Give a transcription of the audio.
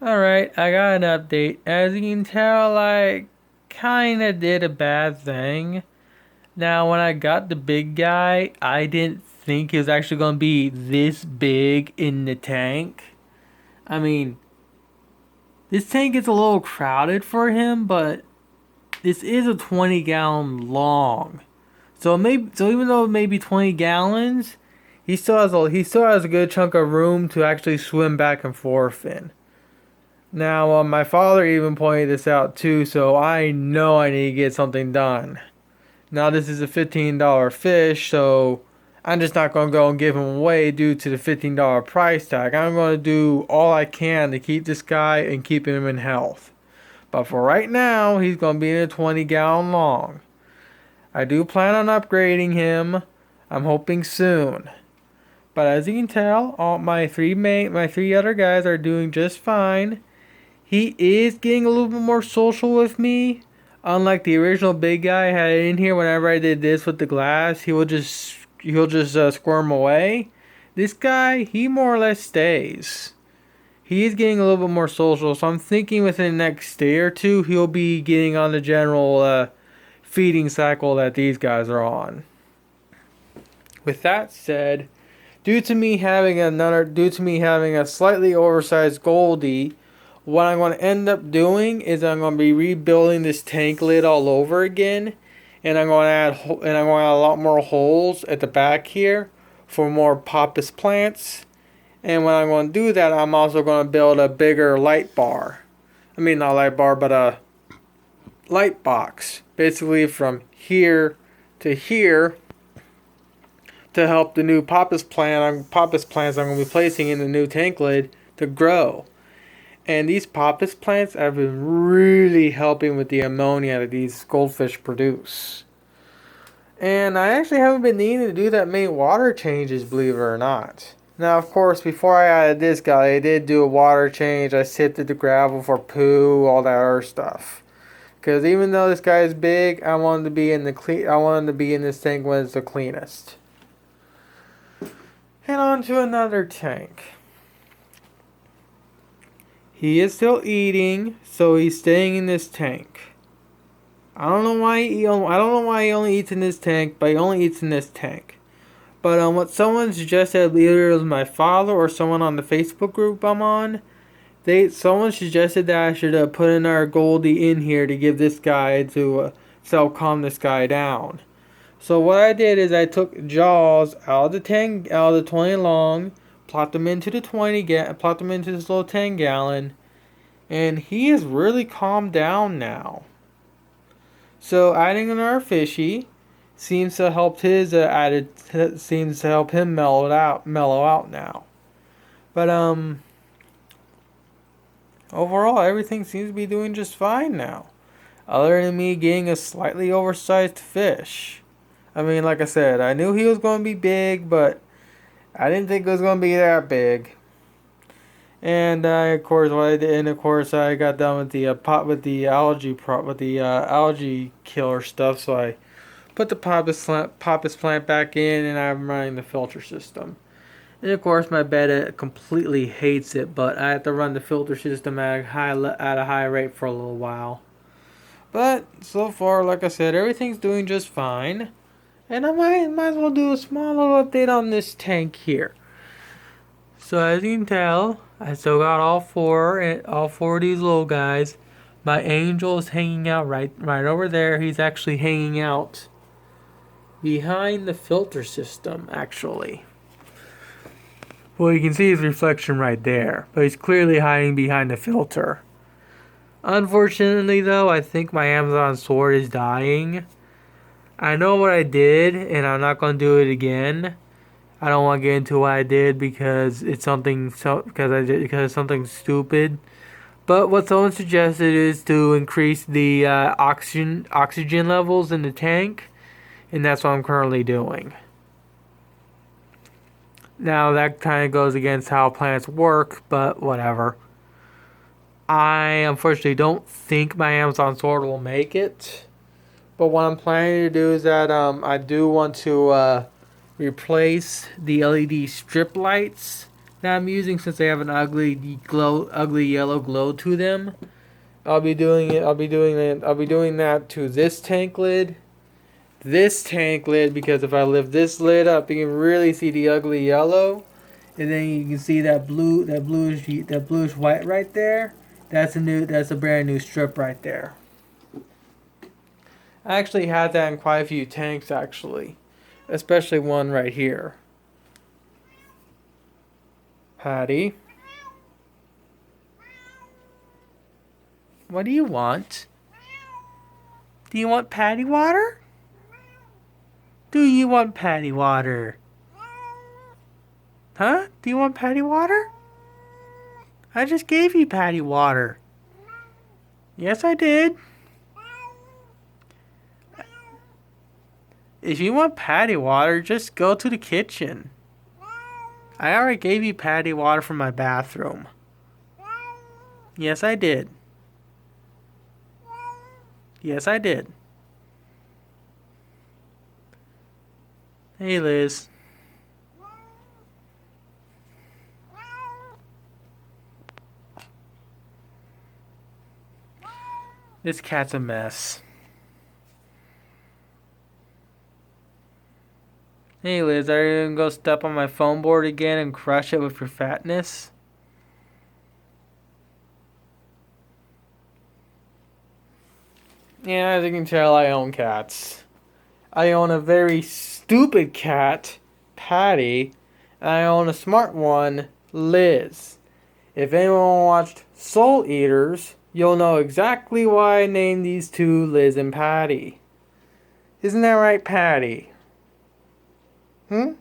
Alright, I got an update. As you can tell, I kinda did a bad thing. Now, when I got the big guy, I didn't think he was actually gonna be this big in the tank. I mean, this tank is a little crowded for him, but this is a 20-gallon long. So even though it may be 20 gallons, he still has a good chunk of room to actually swim back and forth in. Now, my father even pointed this out too, so I know I need to get something done. Now, this is a $15 fish, so I'm just not going to go and give him away due to the $15 price tag. I'm going to do all I can to keep this guy and keep him in health. But for right now, he's going to be in a 20-gallon long. I do plan on upgrading him. I'm hoping soon. But as you can tell, all my three other guys are doing just fine. He is getting a little bit more social with me. Unlike the original big guy I had in here, whenever I did this with the glass, he'll just squirm away. This guy, he more or less stays. He is getting a little bit more social, so I'm thinking within the next day or two he'll be getting on the general feeding cycle that these guys are on. With that said, due to me having a slightly oversized Goldie, what I'm going to end up doing is I'm going to be rebuilding this tank lid all over again, and I'm going to add a lot more holes at the back here for more Papas plants. And when I'm going to do that, I'm also going to build a bigger light bar. I mean, not light bar, but a light box, basically from here to here, to help the new Papas plants I'm going to be placing in the new tank lid to grow. And these Papas plants have been really helping with the ammonia that these goldfish produce. And I actually haven't been needing to do that many water changes, believe it or not. Now, of course, before I added this guy, I did do a water change. I sifted the gravel for poo, all that other stuff. Because even though this guy is big, I wanted to be in the clean. I wanted to be in this tank when it's the cleanest. And on to another tank. He is still eating, so he's staying in this tank. I don't know why he only eats in this tank, but he only eats in this tank. But what someone suggested, either it was my father or someone on the Facebook group I'm on, someone suggested that I should put another Goldie in here to give this guy to help calm this guy down. So what I did is I took Jaws out of the 20 long, plopped them into plopped them into this little 10-gallon, and he is really calmed down now. So adding another fishy seems to help seems to help him mellow out now. But overall everything seems to be doing just fine now. Other than me getting a slightly oversized fish. I mean, like I said, I knew he was going to be big, but I didn't think it was going to be that big. And of course, what I did, and of course, I got done with the pot with the algae killer stuff. So I put the Papas plant back in, and I'm running the filter system. And of course, my bed completely hates it, but I have to run the filter system at a high rate for a little while. But so far, like I said, everything's doing just fine. And I might as well do a small little update on this tank here. So as you can tell, I still got all four of these little guys. My angel is hanging out right over there. He's actually hanging out behind the filter system, actually. Well, you can see his reflection right there, but he's clearly hiding behind the filter. Unfortunately, though, I think my Amazon sword is dying. I know what I did, and I'm not going to do it again. I don't want to get into what I did because it's something because it's something stupid. But what someone suggested is to increase the oxygen levels in the tank, and that's what I'm currently doing. Now that kind of goes against how plants work, but whatever. I unfortunately don't think my Amazon sword will make it. But what I'm planning to do is that I do want to replace the LED strip lights that I'm using since they have an ugly yellow glow to them. I'll be doing it. I'll be doing that to this tank lid. This tank lid, because if I lift this lid up, you can really see the ugly yellow, and then you can see that bluish white right there. That's a brand new strip right there. I actually had that in quite a few tanks actually, especially one right here. Patty, what do you want? Do you want patty water? Do you want patty water? Huh? Do you want patty water? I just gave you patty water. Yes, I did. If you want patty water, just go to the kitchen. I already gave you patty water from my bathroom. Yes, I did. Yes, I did. Hey, Liz. This cat's a mess. Hey, Liz, are you gonna go step on my foam board again and crush it with your fatness? Yeah, as you can tell, I own cats. I own a very stupid cat, Patty, and I own a smart one, Liz. If anyone watched Soul Eaters, you'll know exactly why I named these two Liz and Patty. Isn't that right, Patty? Hmm?